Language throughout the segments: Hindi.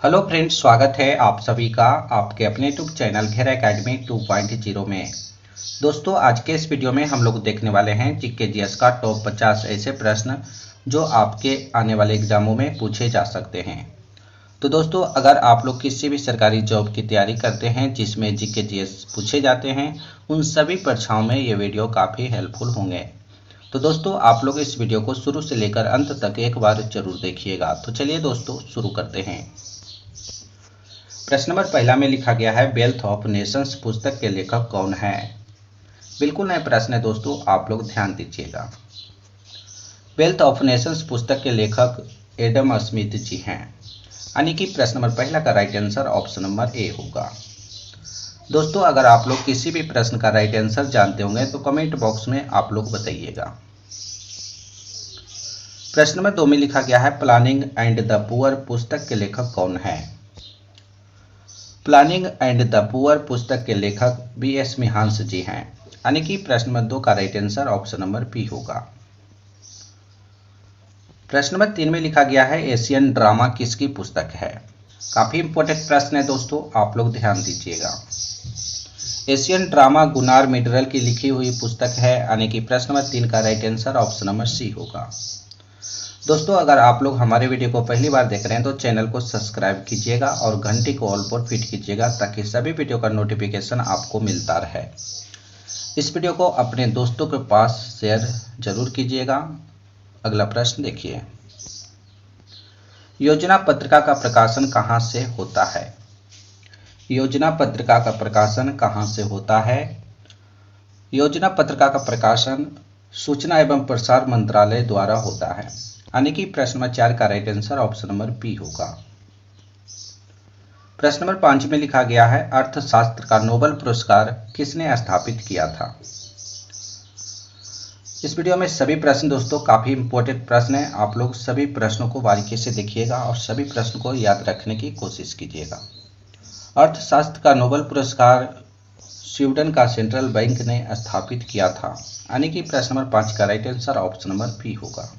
हेलो फ्रेंड्स, स्वागत है आप सभी का आपके अपने यूट्यूब चैनल घेरा एकेडमी 2.0 में। दोस्तों, आज के इस वीडियो में हम लोग देखने वाले हैं जीके जीएस का टॉप 50 ऐसे प्रश्न जो आपके आने वाले एग्जामों में पूछे जा सकते हैं। तो दोस्तों, अगर आप लोग किसी भी सरकारी जॉब की तैयारी करते हैं जिसमें जीके जीएस पूछे जाते हैं, उन सभी परीक्षाओं में ये वीडियो काफ़ी हेल्पफुल होंगे। तो दोस्तों, आप लोग इस वीडियो को शुरू से लेकर अंत तक एक बार जरूर देखिएगा। तो चलिए दोस्तों, शुरू करते हैं। प्रश्न नंबर पहला में लिखा गया है, वेल्थ ऑफ नेशंस पुस्तक के लेखक कौन है। बिल्कुल नया प्रश्न है दोस्तों, आप लोग ध्यान दीजिएगा। वेल्थ ऑफ नेशंस पुस्तक के लेखक एडम स्मिथ जी हैं, यानी कि प्रश्न नंबर पहला का right answer option number A होगा। दोस्तों, अगर आप लोग किसी भी प्रश्न का राइट आंसर जानते होंगे तो कमेंट बॉक्स में आप लोग बताइएगा। प्रश्न नंबर 2 में लिखा गया है, प्लानिंग एंड द पुअर पुस्तक के लेखक कौन है। प्लानिंग एंड द पुअर पुस्तक के लेखक बी.एस. मिहांस जी हैं, यानी कि प्रश्न नंबर 2 का right answer option number B होगा। प्रश्न नंबर 3 में लिखा गया है, एशियन ड्रामा किसकी पुस्तक है। काफी इंपॉर्टेंट प्रश्न है दोस्तों, आप लोग ध्यान दीजिएगा। एशियन ड्रामा गुनार मिडरल की लिखी हुई पुस्तक है, यानी कि प्रश्न नंबर 3 का right answer option number C होगा। दोस्तों, अगर आप लोग हमारे वीडियो को पहली बार देख रहे हैं तो चैनल को सब्सक्राइब कीजिएगा और घंटी को ऑल पर फिट कीजिएगा ताकि सभी वीडियो का नोटिफिकेशन आपको मिलता रहे। इस वीडियो को अपने दोस्तों के पास शेयर जरूर कीजिएगा। अगला प्रश्न देखिए, योजना पत्रिका का प्रकाशन कहाँ से होता है। योजना पत्रिका का प्रकाशन कहाँ से होता है। योजना पत्रिका का प्रकाशन सूचना एवं प्रसार मंत्रालय द्वारा होता है, यानी कि प्रश्न नंबर 4 का right answer option number B होगा। प्रश्न नंबर 5 में लिखा गया है, अर्थशास्त्र का नोबेल पुरस्कार किसने स्थापित किया था। इस वीडियो में सभी प्रश्न दोस्तों काफी इंपॉर्टेंट प्रश्न हैं, आप लोग सभी प्रश्नों को बारीकी से देखिएगा और सभी प्रश्न को याद रखने की कोशिश कीजिएगा। अर्थशास्त्र का नोबेल पुरस्कार स्वीडन का सेंट्रल बैंक ने स्थापित किया था, यानी कि प्रश्न नंबर 5 का right answer option number B होगा।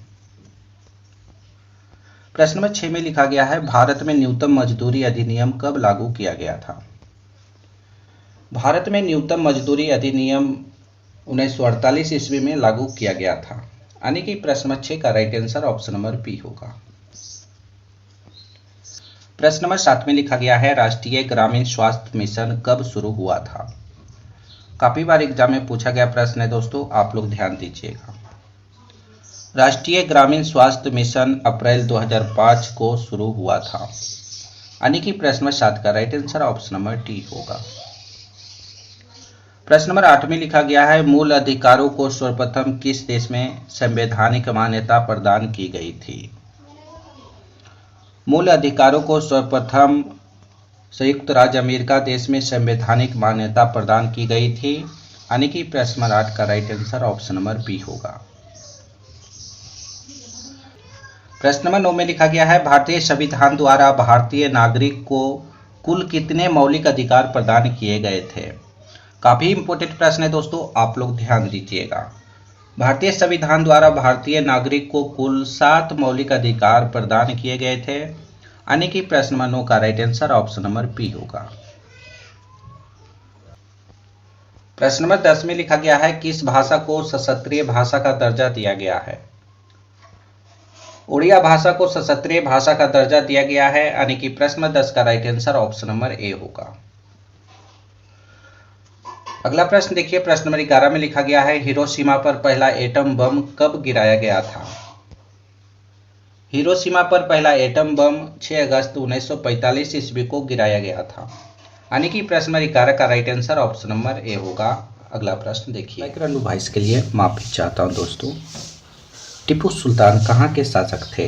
प्रश्न नंबर 6 में लिखा गया है, भारत में न्यूनतम मजदूरी अधिनियम कब लागू किया गया था। भारत में न्यूनतम मजदूरी अधिनियम 1948 ईस्वी में लागू किया गया था, यानी कि प्रश्न नंबर 6 का right answer option number B होगा। प्रश्न नंबर 7 में लिखा गया है, राष्ट्रीय ग्रामीण स्वास्थ्य मिशन कब शुरू हुआ था। काफी बार एग्जाम में पूछा गया प्रश्न है दोस्तों, आप लोग ध्यान दीजिएगा। राष्ट्रीय ग्रामीण स्वास्थ्य मिशन अप्रैल 2005 को शुरू हुआ था, यानी कि प्रश्न नंबर 7 का right answer option number D होगा। प्रश्न नंबर 8 में लिखा गया है, मूल अधिकारों को सर्वप्रथम किस देश में संवैधानिक मान्यता प्रदान की गई थी। मूल अधिकारों को सर्वप्रथम संयुक्त राज्य अमेरिका देश में संवैधानिक मान्यता प्रदान की गई थी, यानी कि प्रश्न नंबर 8 का right answer option number B होगा। प्रश्न नंबर 9 में लिखा गया है, भारतीय संविधान द्वारा भारतीय नागरिक को कुल कितने मौलिक अधिकार प्रदान किए गए थे। काफी इंपॉर्टेंट प्रश्न है दोस्तों, आप लोग ध्यान दीजिएगा। भारतीय संविधान द्वारा भारतीय नागरिक को कुल 7 मौलिक अधिकार प्रदान किए गए थे, यानी कि प्रश्न नंबर 9 का right answer option number B होगा। प्रश्न नंबर 10 में लिखा गया है, किस भाषा को सशस्त्रीय भाषा का दर्जा दिया गया है। उड़िया भाषा को सशस्त्रीय भाषा का दर्जा दिया गया है, यानी कि प्रश्न नंबर 10 का right answer option number A होगा। अगला प्रश्न देखिए, प्रश्न नंबर 11 में लिखा गया है, हिरोशिमा पर पहला एटम बम कब गिराया गया था। हिरोशिमा पर पहला एटम बम 6 अगस्त 1945 ईस्वी को गिराया गया था, यानी कि प्रश्न नंबर 11 का right answer option number A होगा। अगला प्रश्न देखिए, माइक्रो वॉइस के लिए माफी चाहता हूं दोस्तों। टीपू सुल्तान कहाँ के शासक थे।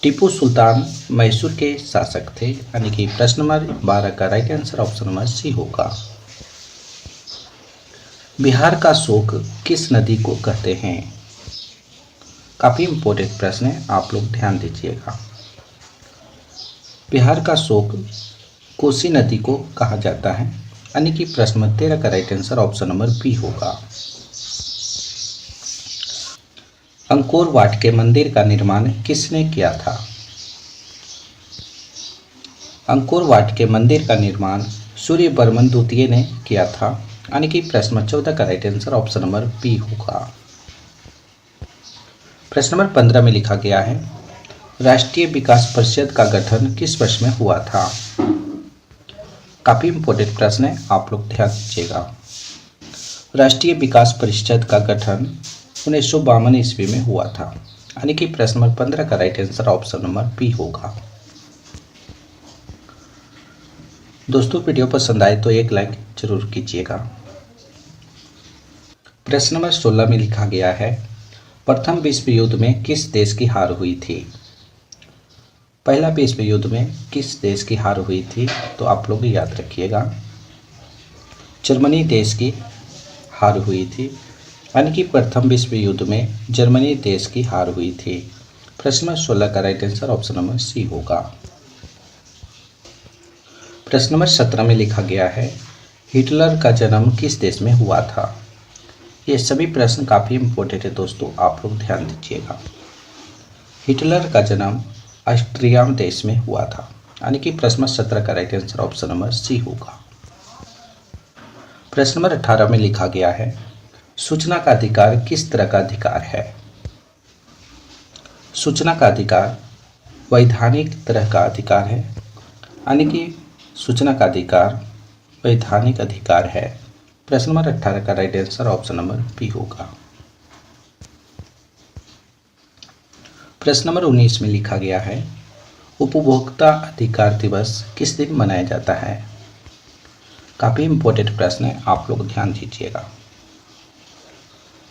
टीपू सुल्तान मैसूर के शासक थे, यानी कि प्रश्न नंबर 12 का right answer option number C होगा। बिहार का शोक किस नदी को कहते हैं। काफी इंपॉर्टेंट प्रश्न है, आप लोग ध्यान दीजिएगा। बिहार का शोक कोसी नदी को कहा जाता है, यानी कि प्रश्न नंबर 13 का right answer option number B होगा। अंकोर वाट के मंदिर का निर्माण किसने किया था। अंकोर वाट के मंदिर का निर्माण सूर्यवर्मन द्वितीय ने किया था, यानी कि प्रश्न नंबर 14 का right answer option number B होगा। प्रश्न नंबर 15 में लिखा गया है, राष्ट्रीय विकास परिषद का गठन किस वर्ष में हुआ था? काफी इंपॉर्टेंट प्रश्न है, आप लोग ध्यान दीजिएगा। राष्ट्रीय विकास परिषद का गठन 1952 ईस्वी में हुआ था, यानी कि प्रश्न नंबर 15 का right answer option number B होगा। दोस्तों वीडियो पसंद आए तो एक लाइक जरूर कीजिएगा। प्रश्न नंबर 16 में लिखा गया है, प्रथम विश्व युद्ध में किस देश की हार हुई थी? पहला विश्व युद्ध में किस देश की हार हुई थी? तो आप लोग याद रखिएगा, जर्मनी देश की हार हुई थी, यानी कि प्रथम विश्व युद्ध में जर्मनी देश की हार हुई थी। प्रश्न नंबर 16 का right answer option number C होगा। प्रश्न नंबर 17 में लिखा गया है, हिटलर का जन्म किस देश में हुआ था? ये सभी प्रश्न काफ़ी इंपॉर्टेंट है दोस्तों, आप लोग ध्यान दीजिएगा। हिटलर का जन्म ऑस्ट्रिया देश में हुआ था, यानी कि प्रश्न नंबर 17 का right answer option number C होगा। प्रश्न नंबर 18 में लिखा गया है, सूचना का अधिकार किस तरह का अधिकार है? सूचना का अधिकार वैधानिक तरह का अधिकार है, यानी कि सूचना का अधिकार वैधानिक अधिकार है। प्रश्न नंबर 18 का right answer option number B होगा। प्रश्न नंबर 19 में लिखा गया है, उपभोक्ता अधिकार दिवस किस दिन मनाया जाता है? काफ़ी इंपॉर्टेंट प्रश्न है, आप लोग ध्यान दीजिएगा।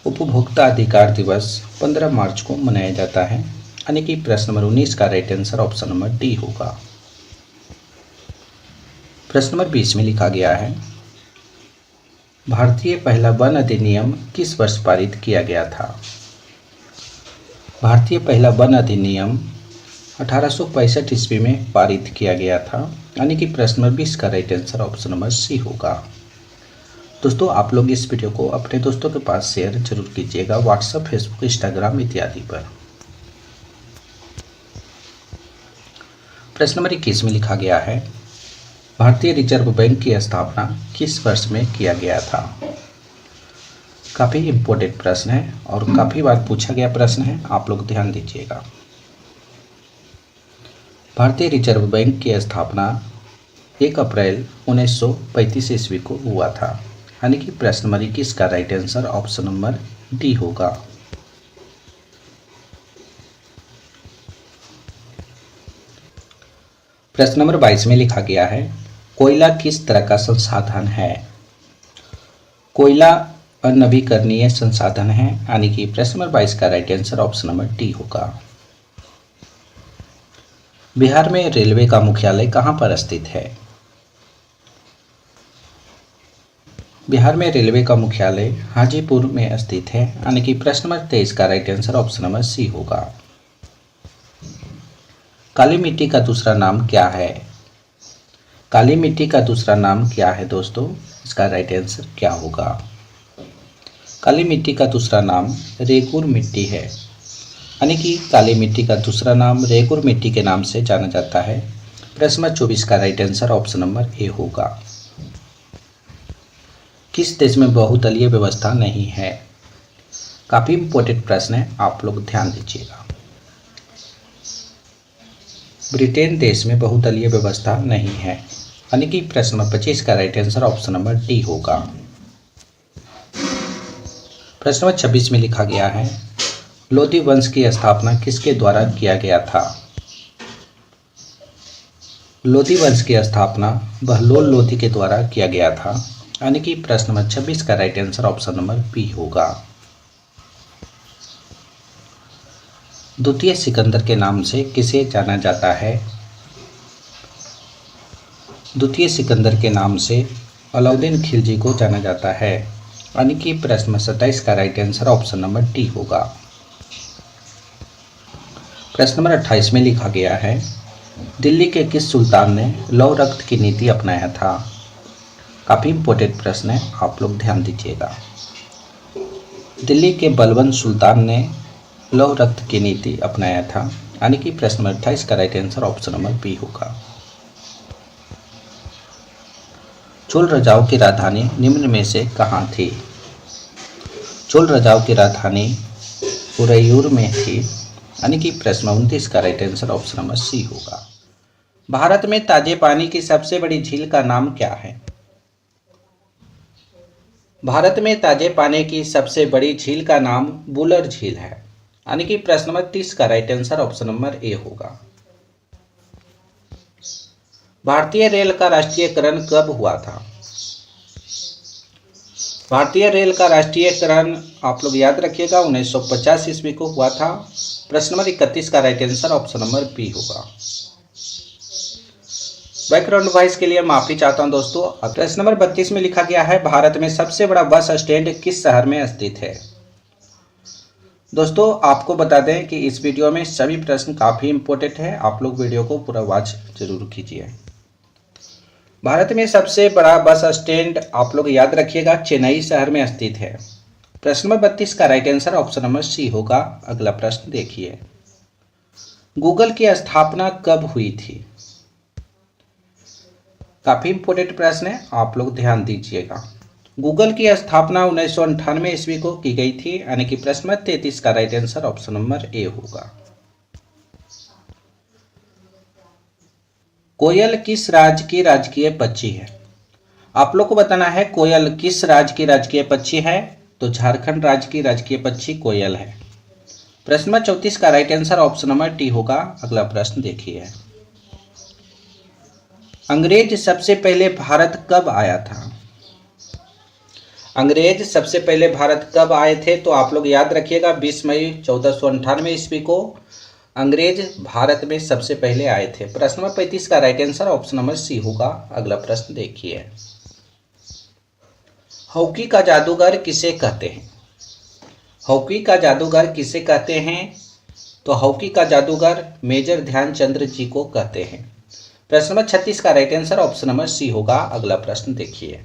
उपभोक्ता अधिकार दिवस 15 मार्च को मनाया जाता है, यानी कि प्रश्न नंबर 19 का right answer option number D होगा। प्रश्न नंबर 20 में लिखा गया है, भारतीय पहला वन अधिनियम किस वर्ष पारित किया गया था? भारतीय पहला वन अधिनियम 1865 ईस्वी में पारित किया गया था, यानी कि प्रश्न नंबर 20 का right answer option number C होगा। दोस्तों आप लोग इस वीडियो को अपने दोस्तों के पास शेयर जरूर कीजिएगा, व्हाट्सएप, फेसबुक, इंस्टाग्राम इत्यादि पर। प्रश्न नंबर 21 में लिखा गया है, भारतीय रिजर्व बैंक की स्थापना किस वर्ष में किया गया था? काफ़ी इम्पोर्टेंट प्रश्न है और काफ़ी बार पूछा गया प्रश्न है, आप लोग ध्यान दीजिएगा। भारतीय रिजर्व बैंक की स्थापना 1 अप्रैल 1935 ईस्वी को हुआ था, यानी कि प्रश्न नंबर 21 का right answer option number D होगा। प्रश्न नंबर 22 में लिखा गया है, कोयला किस तरह का संसाधन है? कोयला अनवीकरणीय संसाधन है, यानी कि प्रश्न नंबर 22 का right answer option number D होगा। बिहार में रेलवे का मुख्यालय कहाँ पर स्थित है? बिहार में रेलवे का मुख्यालय हाजीपुर में स्थित है, यानी कि प्रश्न नंबर 23 का right answer option number C होगा। काली मिट्टी का दूसरा नाम क्या है? काली मिट्टी का दूसरा नाम क्या है दोस्तों? इसका राइट आंसर क्या होगा? काली मिट्टी का दूसरा नाम रेगुर मिट्टी है, यानी कि काली मिट्टी का दूसरा नाम रेगुर मिट्टी के नाम से जाना जाता है। प्रश्न नंबर 24 का right answer option number A होगा। किस देश में बहुदलीय व्यवस्था नहीं है? काफ़ी इंपॉर्टेंट प्रश्न है, आप लोग ध्यान दीजिएगा। ब्रिटेन देश में बहुदलीय व्यवस्था नहीं है, यानी कि प्रश्न नंबर 25 का right answer option number D होगा। प्रश्न नंबर 26 में लिखा गया है, लोधी वंश की स्थापना किसके द्वारा किया गया था? लोधी वंश की स्थापना बहलोल लोधी के द्वारा किया गया था, यानी कि प्रश्न नंबर 26 का right answer option number B होगा। द्वितीय सिकंदर के नाम से किसे जाना जाता है? द्वितीय सिकंदर के नाम से अलाउद्दीन खिलजी को जाना जाता है, यानी कि प्रश्न 27 का right answer option number D होगा। प्रश्न नंबर 28 में लिखा गया है, दिल्ली के किस सुल्तान ने लौ रक्त की नीति अपनाया था? काफ़ी इंपॉर्टेंट प्रश्न है, आप लोग ध्यान दीजिएगा। दिल्ली के बलबन सुल्तान ने लौ रक्त की नीति अपनाया था, यानी कि प्रश्न नंबर 28 का right answer option number B होगा। चोल राजाओं की राजधानी निम्न में से कहाँ थी? चोल राजाओं की राजधानी उरैयूर में थी, यानी कि प्रश्न 29 का right answer option number C होगा। भारत में ताजे पानी की सबसे बड़ी झील का नाम क्या है? भारत में ताजे पानी की सबसे बड़ी झील का नाम बुलर झील है, यानी कि प्रश्न नंबर 30 का right answer option number A होगा। भारतीय रेल का राष्ट्रीयकरण कब हुआ था? भारतीय रेल का राष्ट्रीयकरण आप लोग याद रखिएगा 1950 ईस्वी को हुआ था। प्रश्न नंबर 31 का right answer option number B होगा। बैकग्राउंड वॉइस के लिए माफी चाहता हूं दोस्तों। प्रश्न नंबर 32 में लिखा गया है भारत में सबसे बड़ा बस स्टैंड किस शहर में स्थित है? दोस्तों आपको बता दें कि इस वीडियो में सभी प्रश्न काफी इंपॉर्टेंट है, आप लोग वीडियो को पूरा वॉच जरूर कीजिए। भारत में सबसे बड़ा बस स्टैंड आप लोग याद रखिएगा चेन्नई शहर में स्थित है। प्रश्न नंबर 32 का right answer option number C होगा। अगला प्रश्न देखिए, गूगल की स्थापना कब हुई थी? काफी इंपॉर्टेंट प्रश्न है, आप लोग ध्यान दीजिएगा। गूगल की स्थापना 1998 ईस्वी को की गई थी, यानी कि प्रश्न नंबर 33 का right answer option number A होगा। कोयल किस राज्य की राजकीय पक्षी है? आप लोग को बताना है कोयल किस राज्य की राजकीय पक्षी है, तो झारखंड राज्य की राजकीय पक्षी कोयल है। प्रश्न नंबर 34 का right answer option number D होगा। अगला प्रश्न देखिए, अंग्रेज सबसे पहले भारत कब आया था? अंग्रेज सबसे पहले भारत कब आए थे, तो आप लोग याद रखिएगा 20 मई 1498 ईस्वी को अंग्रेज भारत में सबसे पहले आए थे। प्रश्न नंबर 35 का right answer option number C होगा। अगला प्रश्न देखिए, हॉकी का जादूगर किसे कहते हैं? हॉकी का जादूगर किसे कहते हैं, तो हॉकी का जादूगर मेजर ध्यानचंद जी को कहते हैं। प्रश्न नंबर 36 का right answer option number C होगा। अगला प्रश्न देखिए,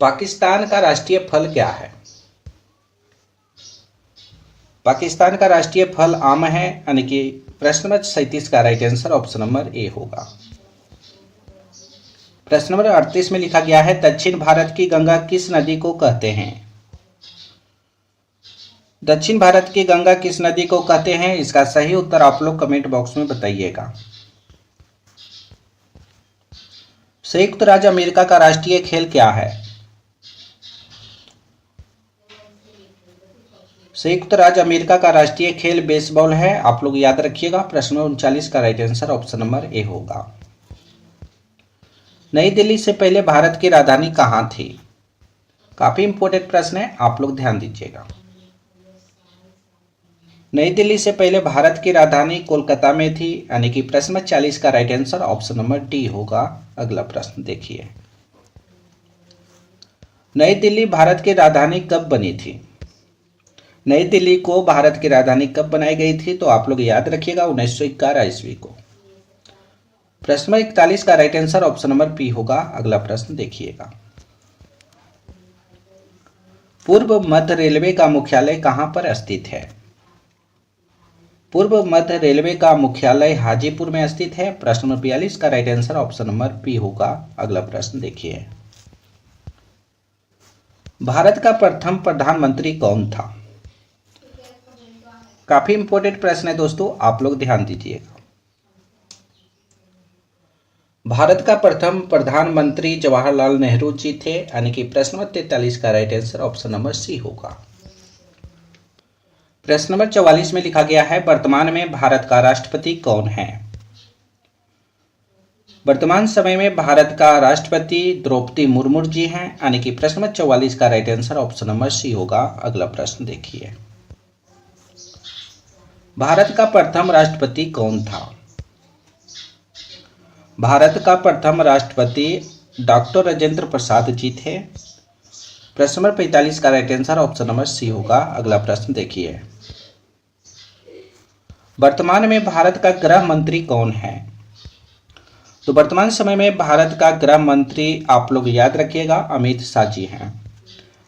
पाकिस्तान का राष्ट्रीय फल क्या है? पाकिस्तान का राष्ट्रीय फल आम है, यानी कि प्रश्न नंबर 37 का right answer option number A होगा। प्रश्न नंबर 38 में लिखा गया है दक्षिण भारत की गंगा किस नदी को कहते हैं? दक्षिण भारत की गंगा किस नदी को कहते हैं, इसका सही उत्तर आप लोग कमेंट बॉक्स में बताइएगा। संयुक्त राज्य अमेरिका का राष्ट्रीय खेल क्या है? संयुक्त राज्य अमेरिका का राष्ट्रीय खेल बेसबॉल है, आप लोग याद रखिएगा। प्रश्न 39 का right answer option number A होगा। नई दिल्ली से पहले भारत की राजधानी कहाँ थी? काफी इंपॉर्टेंट प्रश्न है, आप लोग ध्यान दीजिएगा। नई दिल्ली से पहले भारत की राजधानी कोलकाता में थी, यानी कि प्रश्न 40 का right answer option number D होगा। अगला प्रश्न देखिए, नई दिल्ली भारत की राजधानी कब बनी थी? नई दिल्ली को भारत की राजधानी कब बनाई गई थी, तो आप लोग याद रखिएगा 1911 ईस्वी को। प्रश्न 41 का right answer option number B होगा। अगला प्रश्न देखिएगा, पूर्व मध्य रेलवे का मुख्यालय कहां पर स्थित है? पूर्व मध्य रेलवे का मुख्यालय हाजीपुर में स्थित है। प्रश्न नंबर 42 का right answer option number B होगा। अगला प्रश्न देखिए, भारत का प्रथम प्रधानमंत्री कौन था? काफी इंपॉर्टेंट प्रश्न है दोस्तों, आप लोग ध्यान दीजिएगा। भारत का प्रथम प्रधानमंत्री जवाहरलाल नेहरू जी थे, यानी कि प्रश्न नंबर 43 का right answer option number C होगा। प्रश्न नंबर 44 में लिखा गया है वर्तमान में भारत का राष्ट्रपति कौन है? वर्तमान समय में भारत का राष्ट्रपति द्रौपदी मुर्मू जी हैं, यानी कि प्रश्न नंबर 44 का right answer option number C होगा। अगला प्रश्न देखिए, भारत का प्रथम राष्ट्रपति कौन था? भारत का प्रथम राष्ट्रपति डॉक्टर राजेंद्र प्रसाद जी थे। प्रश्न नंबर 45 का right answer option number C होगा। अगला प्रश्न देखिए, वर्तमान में भारत का गृह मंत्री कौन है? तो वर्तमान समय में भारत का गृह मंत्री आप लोग याद रखिएगा अमित शाह जी हैं,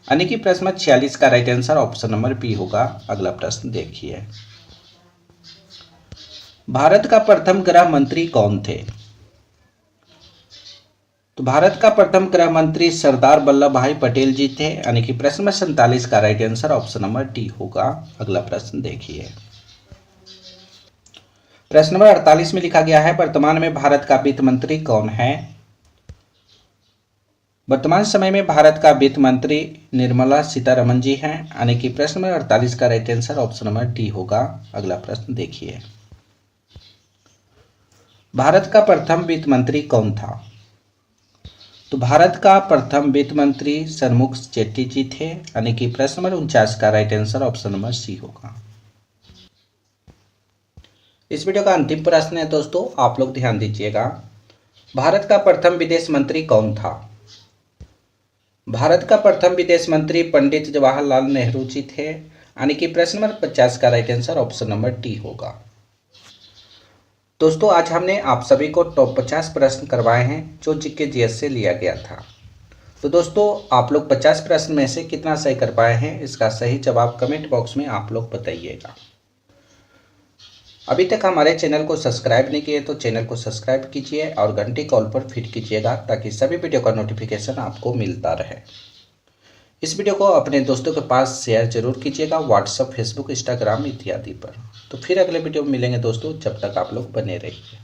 यानी कि प्रश्न 46 का right answer option number B होगा। अगला प्रश्न देखिए, भारत का प्रथम गृह मंत्री कौन थे? तो भारत का प्रथम गृह मंत्री सरदार वल्लभ भाई पटेल जी थे, यानी कि प्रश्न नंबर 47 का right answer option number D होगा। अगला प्रश्न देखिए, प्रश्न नंबर 48 में लिखा गया है वर्तमान में भारत का वित्त मंत्री कौन है। वर्तमान समय में भारत का वित्त मंत्री निर्मला सीतारमण जी हैं, यानी कि प्रश्न नंबर 48 का right answer option number D होगा। अगला प्रश्न देखिए, भारत का प्रथम वित्त मंत्री कौन था। तो भारत का प्रथम वित्त मंत्री सन्मुख चेट्टी जी थे, यानी कि प्रश्न नंबर 49 का right answer option number C होगा। इस वीडियो का अंतिम प्रश्न है दोस्तों, आप लोग ध्यान दीजिएगा, भारत का प्रथम विदेश मंत्री कौन था। भारत का प्रथम विदेश मंत्री पंडित जवाहरलाल नेहरू जी थे, यानी कि प्रश्न नंबर 50 का right answer option number D होगा। दोस्तों आज हमने आप सभी को टॉप 50 प्रश्न करवाए हैं जो जीके जीएस से लिया गया था। तो दोस्तों आप लोग 50 प्रश्न में से कितना सही कर पाए हैं, इसका सही जवाब कमेंट बॉक्स में आप लोग बताइएगा। अभी तक हमारे चैनल को सब्सक्राइब नहीं किए तो चैनल को सब्सक्राइब कीजिए और घंटी कॉल पर फिट कीजिएगा ताकि सभी वीडियो का नोटिफिकेशन आपको मिलता रहे। इस वीडियो को अपने दोस्तों के पास शेयर जरूर कीजिएगा, व्हाट्सएप, फेसबुक, इंस्टाग्राम इत्यादि पर। तो फिर अगले वीडियो में मिलेंगे दोस्तों, जब तक आप लोग बने रहिए।